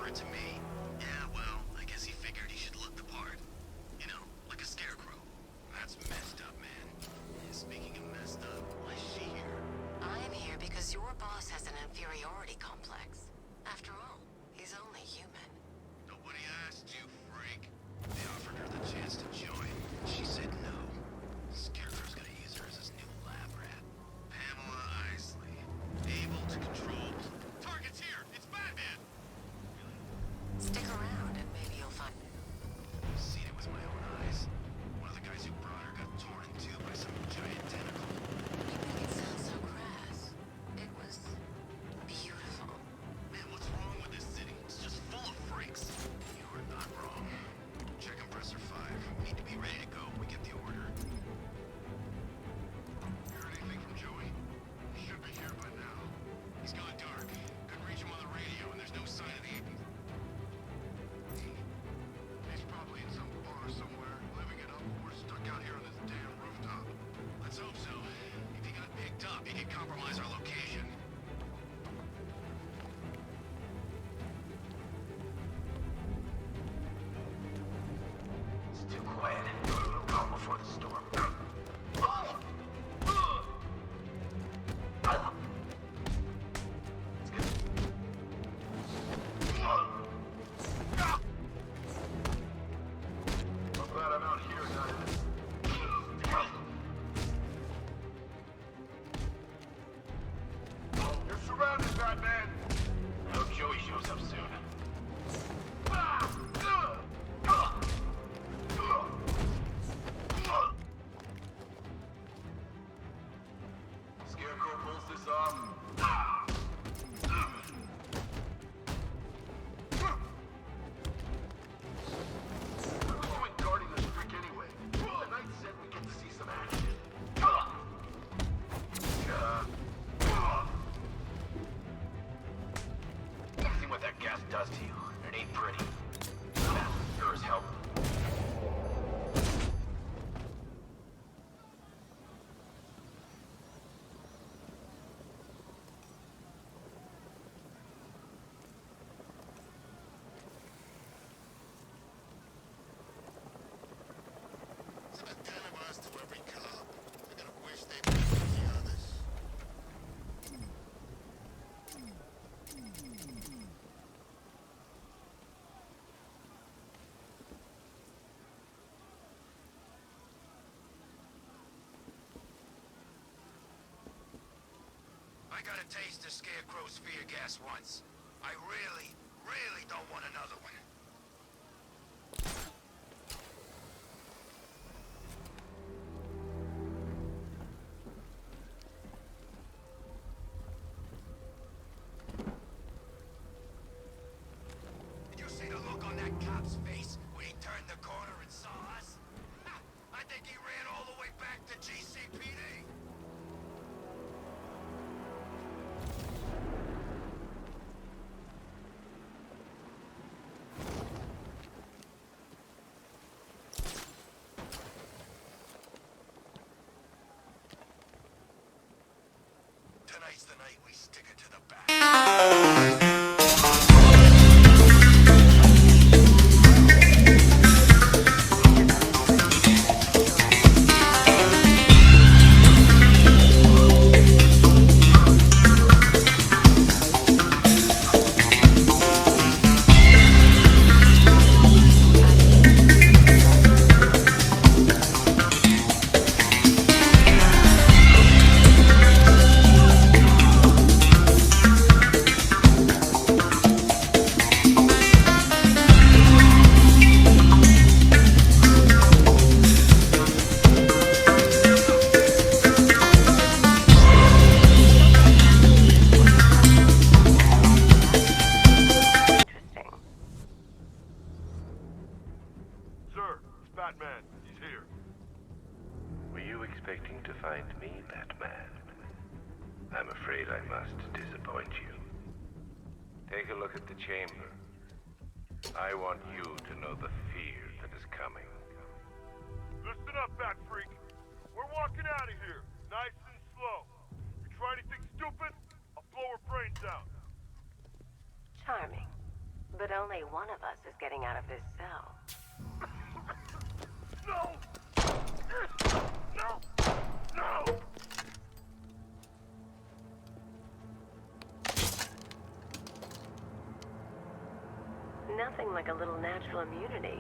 transfer it to me. Yeah, well, I guess he figured he should look the part. You know, like a scarecrow. That's messed up, man. Yeah, speaking of messed up, why is she here? I'm here because your boss has an inferiority complex. After all, he's only human. Nobody asked you, freak. They offered her the chance to join. She said no. Scarecrow's gonna use her as his new lab rat. Pamela Isley. Able to control... Target's here! It's Batman! Stick around and maybe you'll find... I've seen it with my own eyes. One of the guys who brought her got torn in two by some giant tentacle. You make it sound so crass. It was... beautiful. Man, what's wrong with this city? It's just full of freaks. You are not wrong. Check compressor 5. We need to be ready to go when we get the order. Heard anything from Joey? He should be here by now. He's gone dark. Couldn't reach him on the radio, and there's no sign of the agent. He's probably in some bar somewhere, living it up. We're stuck out here on this damn rooftop. Let's hope so. If he got picked up, he could compromise our location. It's too quiet. Calm before the storm. I'm glad I'm out here, not in this. You're surrounded, Batman! I hope Joey shows up soon. Scarecrow pulls this off. We're going guarding the streak anyway. The knight said we get to see some action. See what that gas does to you. It ain't pretty. That sure as hell. It's about 10 of us to every cop. They're gonna wish they were the others. I got a taste of Scarecrow spear gas once. I really, really don't want another one. Did you see the look on that cop's face when he turned the corner and saw us? Ha! I think he ran all the way back to GCPD. Tonight's the night we stick it to the back. Sir, it's Batman. He's here. Were you expecting to find me, Batman? I'm afraid I must disappoint you. Take a look at the chamber. I want you to know the fear that is coming. Listen up, Bat Freak. We're walking out of here, nice and slow. You try anything stupid, I'll blow her brains out. Charming. But only one of us is getting out of this cell. No! No! No! Nothing like a little natural immunity.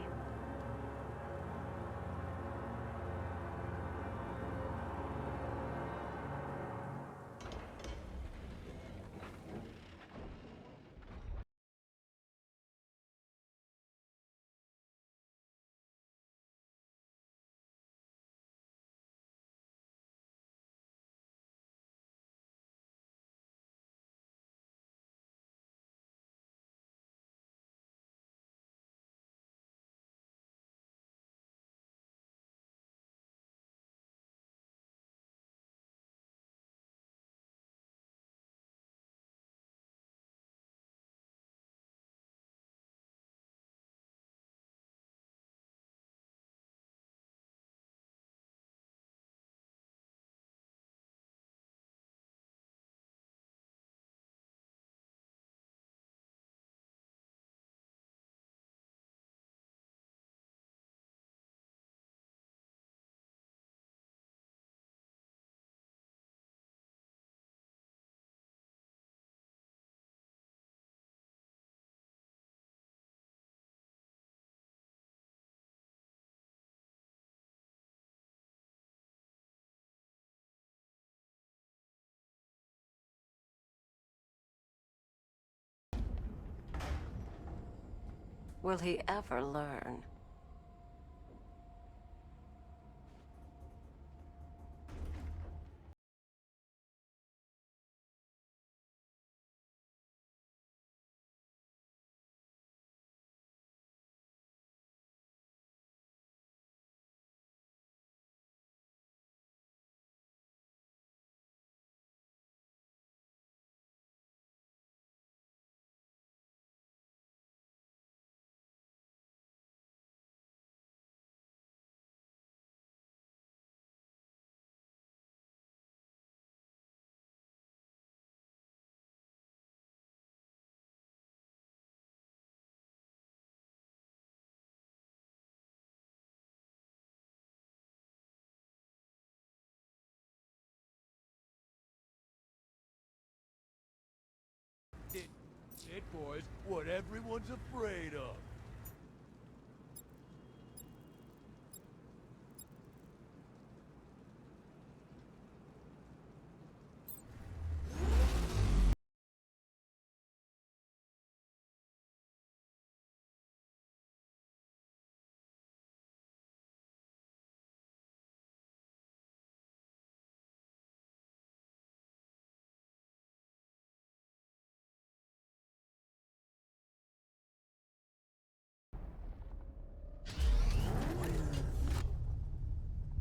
Will he ever learn? It, boys, what everyone's afraid of.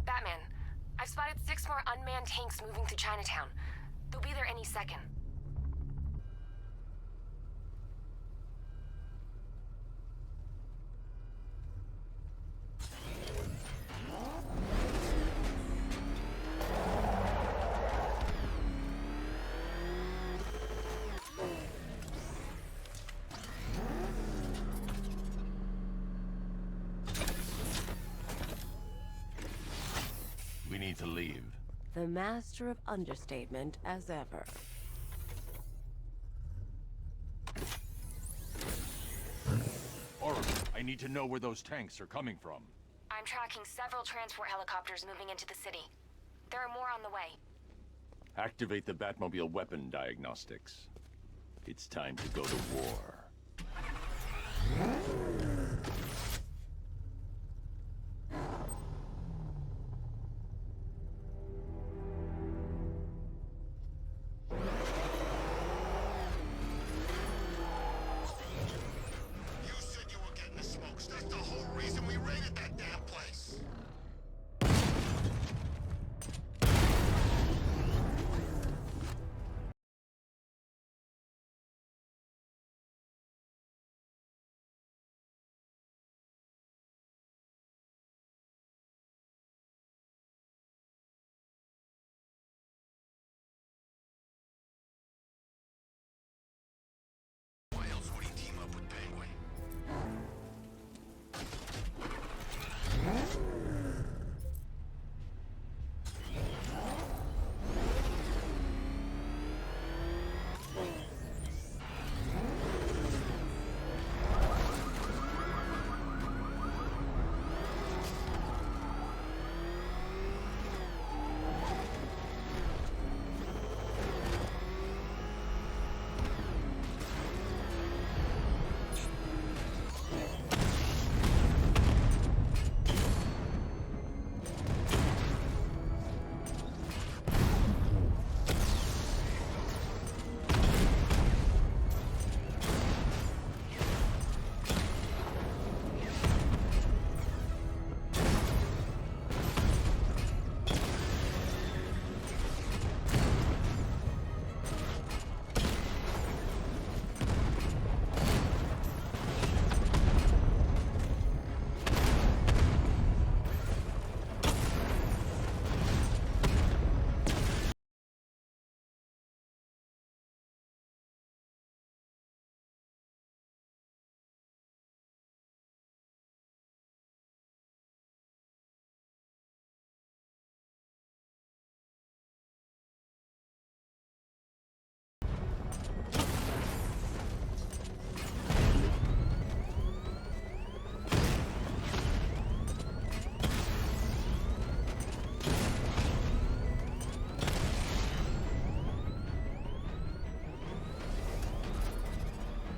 Batman, I've spotted 6 more unmanned tanks moving through Chinatown. They'll be there any second. We need to leave. The master of understatement as ever. Arkham, I need to know where those tanks are coming from. I'm tracking several transport helicopters moving into the city. There are more on the way. Activate the Batmobile weapon diagnostics. It's time to go to war.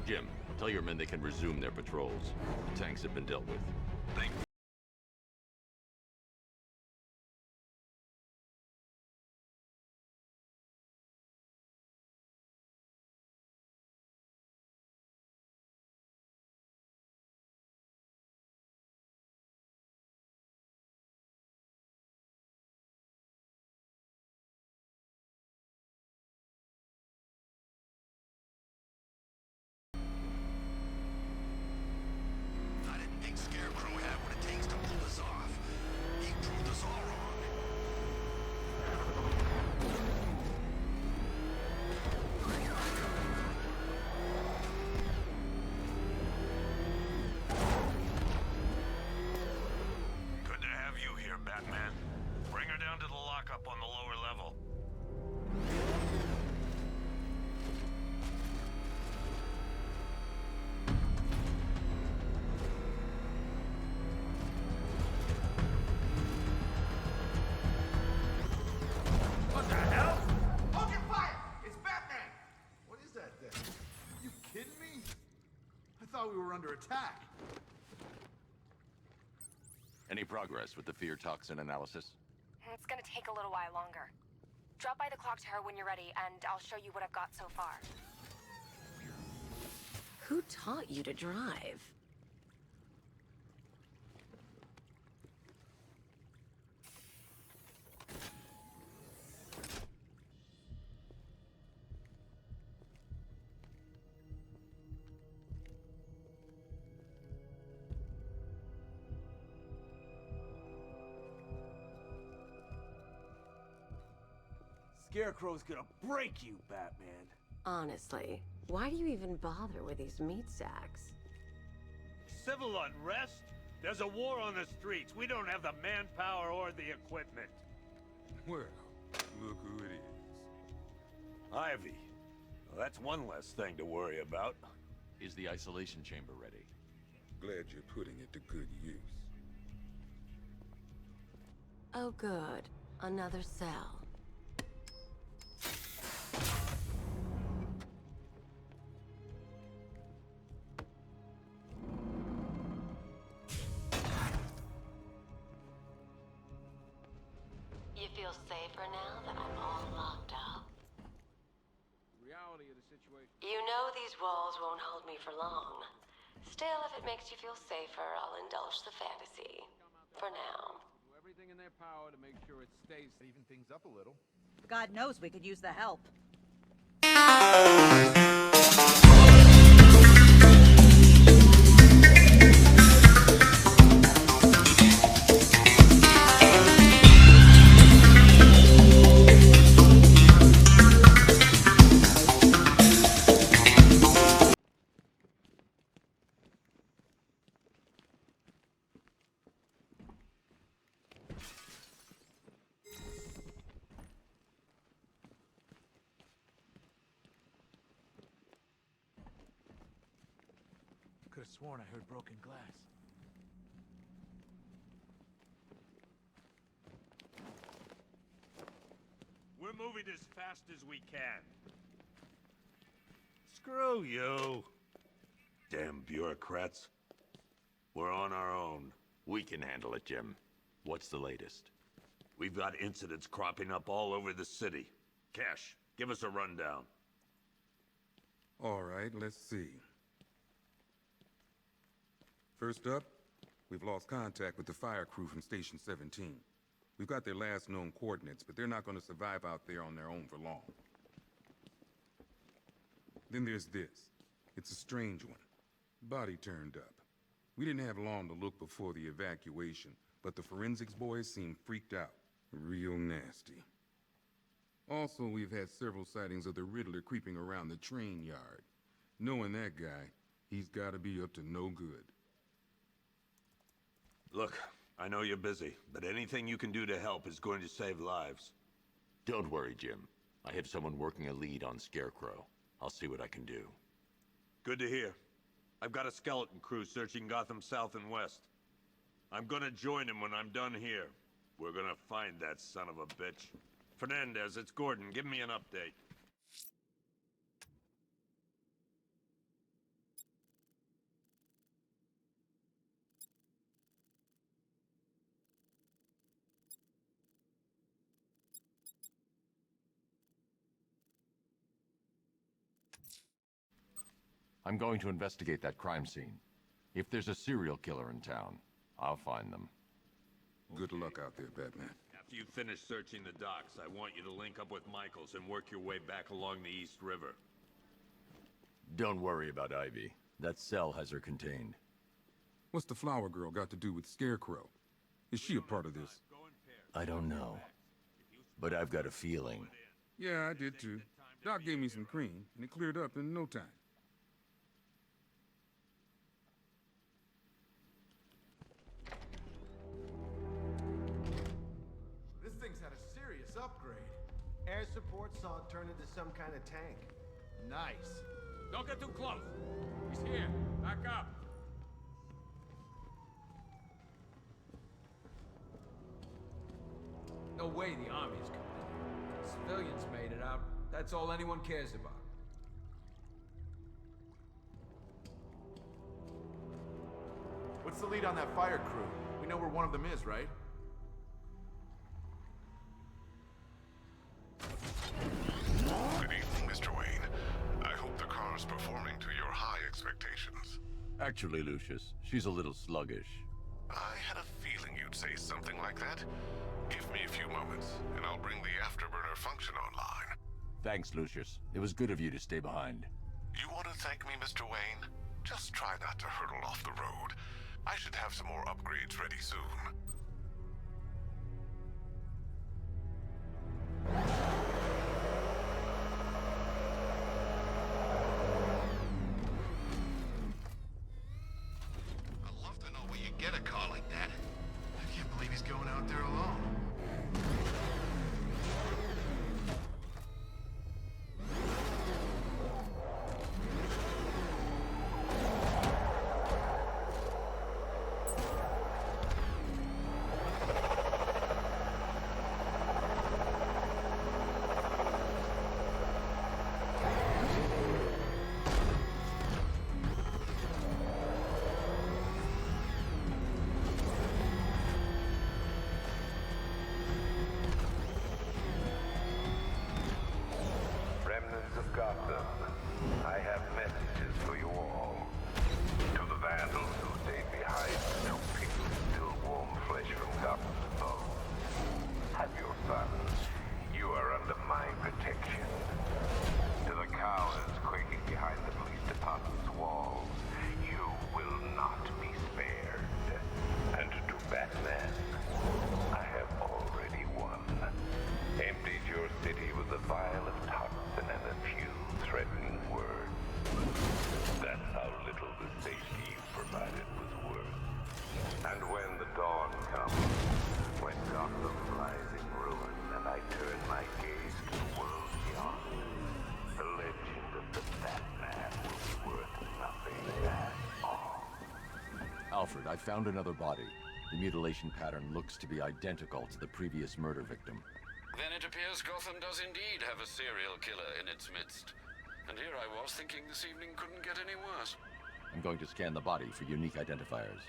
Jim, tell your men they can resume their patrols. The tanks have been dealt with. Thank you. I didn't think Scarecrow had what it takes to pull this off. He proved us all wrong. Good to have you here, Batman. Bring her down to the lockup on the lower level. What the hell? Hold your fire! It's Batman! What is that thing? You kidding me? I thought we were under attack. Any progress with the fear toxin analysis? It's gonna take a little while longer. Drop by the clock tower when you're ready, and I'll show you what I've got so far. Who taught you to drive? Scarecrow's gonna break you, Batman. Honestly, why do you even bother with these meat sacks? Civil unrest? There's a war on the streets. We don't have the manpower or the equipment. Well, look who it is. Ivy. Well, that's one less thing to worry about. Is the isolation chamber ready? Glad you're putting it to good use. Oh good, another cell. You feel safer now that I'm all locked up? Reality of the situation. You know these walls won't hold me for long. Still, if it makes you feel safer, I'll indulge the fantasy. For now. Do everything in their power to make sure it stays. Even things up a little. God knows we could use the help. Could have sworn I heard broken glass. We're moving as fast as we can. Screw you. Damn bureaucrats. We're on our own. We can handle it, Jim. What's the latest? We've got incidents cropping up all over the city. Cash, give us a rundown. All right, let's see. First up, we've lost contact with the fire crew from Station 17. We've got their last known coordinates, but they're not going to survive out there on their own for long. Then there's this. It's a strange one. Body turned up. We didn't have long to look before the evacuation, but the forensics boys seem freaked out. Real nasty. Also, we've had several sightings of the Riddler creeping around the train yard. Knowing that guy, he's got to be up to no good. Look, I know you're busy, but anything you can do to help is going to save lives. Don't worry, Jim. I have someone working a lead on Scarecrow. I'll see what I can do. Good to hear. I've got a skeleton crew searching Gotham South and West. I'm gonna join him when I'm done here. We're gonna find that son of a bitch. Fernandez, it's Gordon. Give me an update. I'm going to investigate that crime scene. If there's a serial killer in town, I'll find them. Good luck out there, Batman. After you finish searching the docks, I want you to link up with Michaels and work your way back along the East River. Don't worry about Ivy. That cell has her contained. What's the flower girl got to do with Scarecrow? Is she a part of this? I don't know. But I've got a feeling. Yeah, I did too. Doc gave me some cream, and it cleared up in no time. This thing's had a serious upgrade. Air support saw it turn into some kind of tank. Nice. Don't get too close. He's here. Back up. No way the army's coming. Civilians made it out. That's all anyone cares about. What's the lead on that fire crew? We know where one of them is, right? Good evening, Mr. Wayne. I hope the car's performing to your high expectations. Actually, Lucius, she's a little sluggish. I had a feeling you'd say something like that. Give me a few moments, and I'll bring the afterburner function online. Thanks, Lucius. It was good of you to stay behind. You want to thank me, Mr. Wayne? Just try not to hurtle off the road. I should have some more upgrades ready soon. I'd love to know where you get a car like that. I can't believe he's going out there alone. Remnants of Gotham, I have messages for you all. To the vandals who stayed behind to pick still warm flesh from Gotham's bones. Have your fun. You are under my protection. To the cowards quaking behind the police department's walls, you will not be spared. And to Batman, I have already won. Emptied your city with a vial of toxin and a few threatening words. That's how little the safety you provided was worth. And when the dawn comes, when Gotham lies in ruin and I turn my gaze to the world beyond, the legend of the Batman will be worth nothing at all. Alfred, I found another body. The mutilation pattern looks to be identical to the previous murder victim. Then it appears Gotham does indeed have a serial killer in its midst. And here I was thinking this evening couldn't get any worse. I'm going to scan the body for unique identifiers.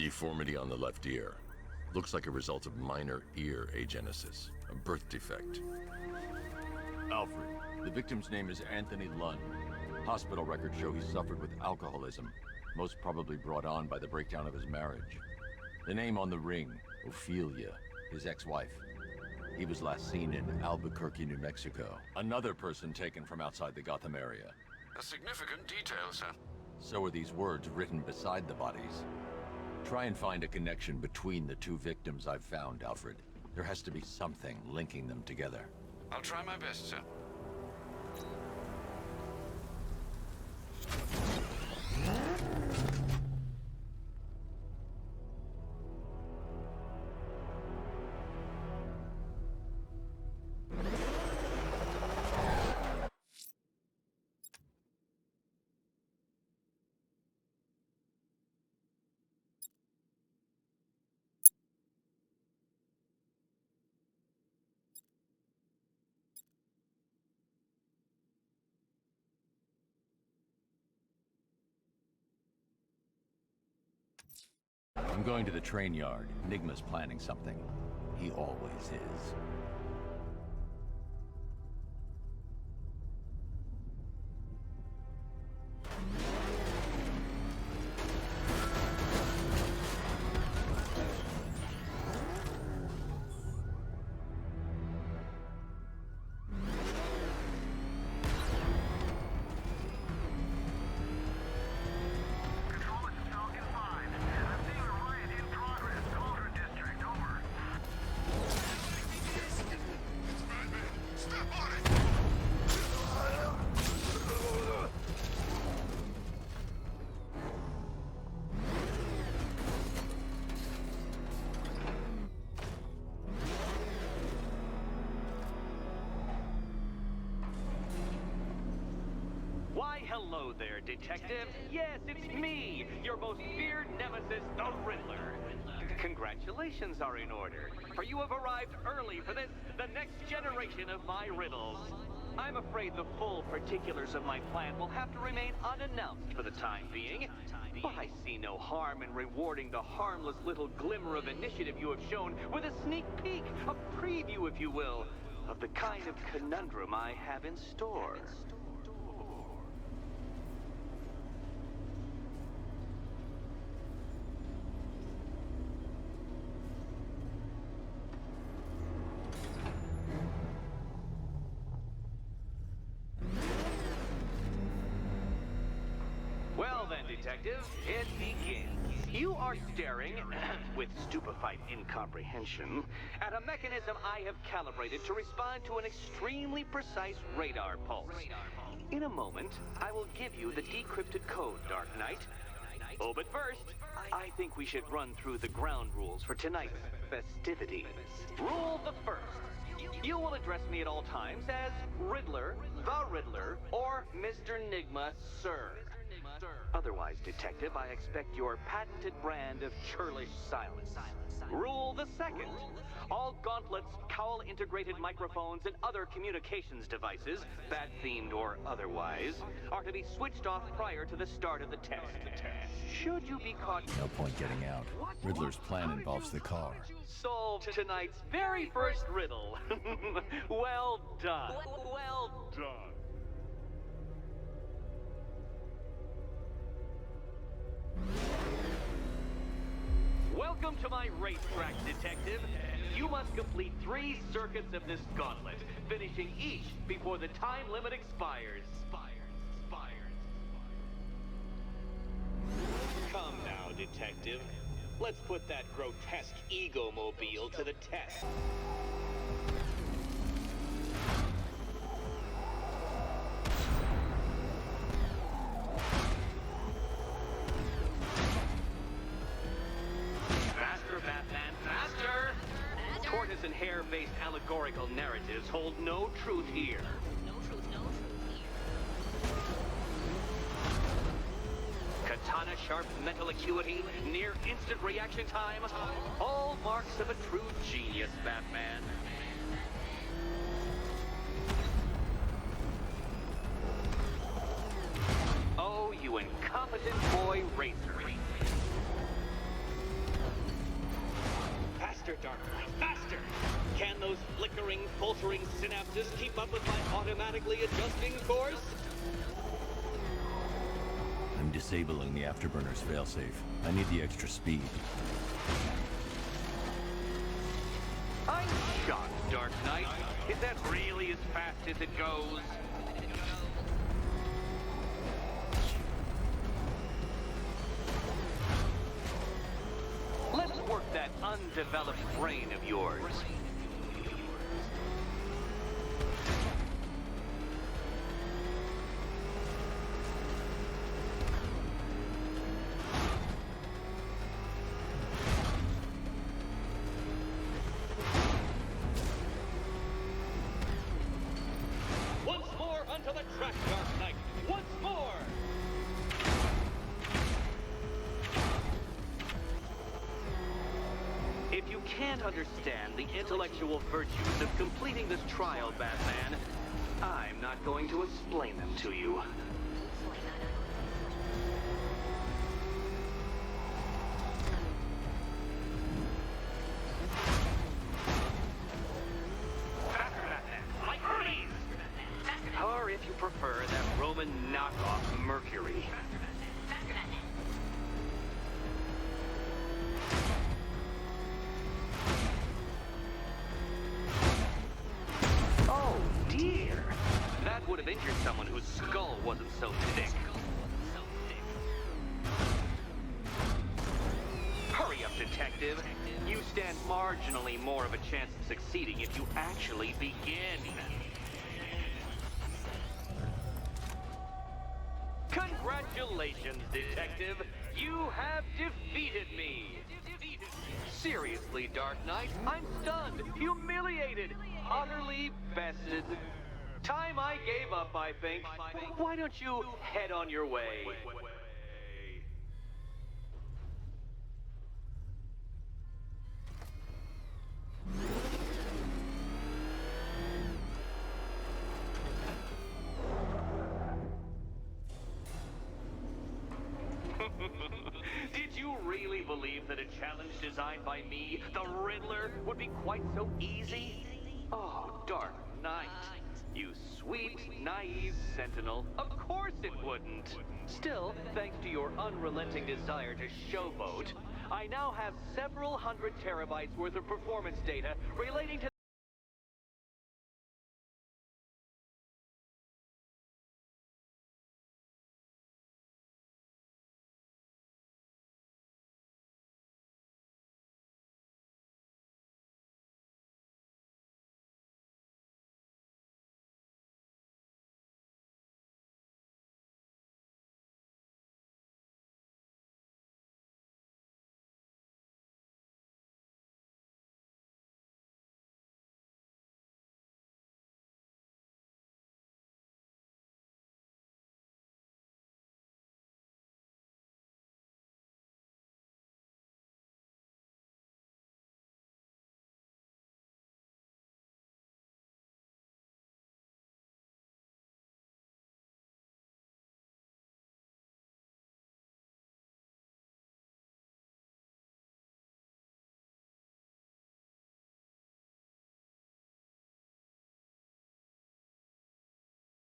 Deformity on the left ear. Looks like a result of minor ear agenesis, a birth defect. Alfred, the victim's name is Anthony Lund. Hospital records show he suffered with alcoholism, most probably brought on by the breakdown of his marriage. The name on the ring, Ophelia, his ex-wife. He was last seen in Albuquerque, New Mexico. Another person taken from outside the Gotham area. A significant detail, sir. So are these words written beside the bodies. Try and find a connection between the two victims I've found, Alfred. There has to be something linking them together. I'll try my best, sir. I'm going to the train yard. Enigma's planning something. He always is. Why, hello there, Detective. Yes, it's me, your most feared nemesis, the Riddler. Congratulations are in order, for you have arrived early for this, the next generation of my riddles. I'm afraid the full particulars of my plan will have to remain unannounced for the time being, but I see no harm in rewarding the harmless little glimmer of initiative you have shown with a sneak peek, a preview, if you will, of the kind of conundrum I have in store. Well then, Detective, it begins. You are staring, with stupefied incomprehension, at a mechanism I have calibrated to respond to an extremely precise radar pulse. In a moment, I will give you the decrypted code, Dark Knight. Oh, but first, I think we should run through the ground rules for tonight's festivities. Rule the first. You will address me at all times as Riddler, the Riddler, or Mr. Nigma, sir. Otherwise, Detective, I expect your patented brand of churlish silence. Rule the second. All gauntlets, cowl-integrated microphones, and other communications devices, bat-themed or otherwise, are to be switched off prior to the start of the test. Should you be caught... No point getting out. Riddler's plan involves the car. Solved tonight's very first riddle. Well done. Well done. Welcome to my racetrack, Detective. You must complete 3 circuits of this gauntlet, finishing each before the time limit expires. Come now, Detective. Let's put that grotesque ego-mobile to the test. Faster, Batman, faster! Tortoise and hare-based allegorical narratives hold no truth here. Katana-sharp mental acuity, near-instant reaction time, all marks of a true genius, Batman. Oh, you incompetent boy racer. Faster, Dark Knight, faster! Can those flickering, faltering synapses keep up with my automatically adjusting course? I'm disabling the Afterburner's failsafe. I need the extra speed. I'm shocked, Dark Knight. Is that really as fast as it goes? Let's work that undeveloped brain of yours. Once more onto the track, Dark Knight. Once more! If you can't understand the intellectual virtues of completing this trial, Batman, I'm not going to explain them to you. Faster, Batman! Like Hermes! Or if you prefer, that Roman knockoff Mercury. Oh, dear. That would have injured someone whose skull wasn't so thick. Hurry up, detective. You stand marginally more of a chance of succeeding if you actually begin. Congratulations, detective. You have defeated me. Seriously, Dark Knight, I'm stunned, humiliated, utterly bested. Time I gave up, I think. Why don't you head on your way? Did you really believe that a challenge designed by me, the Riddler, would be quite so easy? Oh, Dark Knight. You sweet, naive sentinel. Of course it wouldn't. Still, thanks to your unrelenting desire to showboat, I now have several hundred terabytes worth of performance data relating to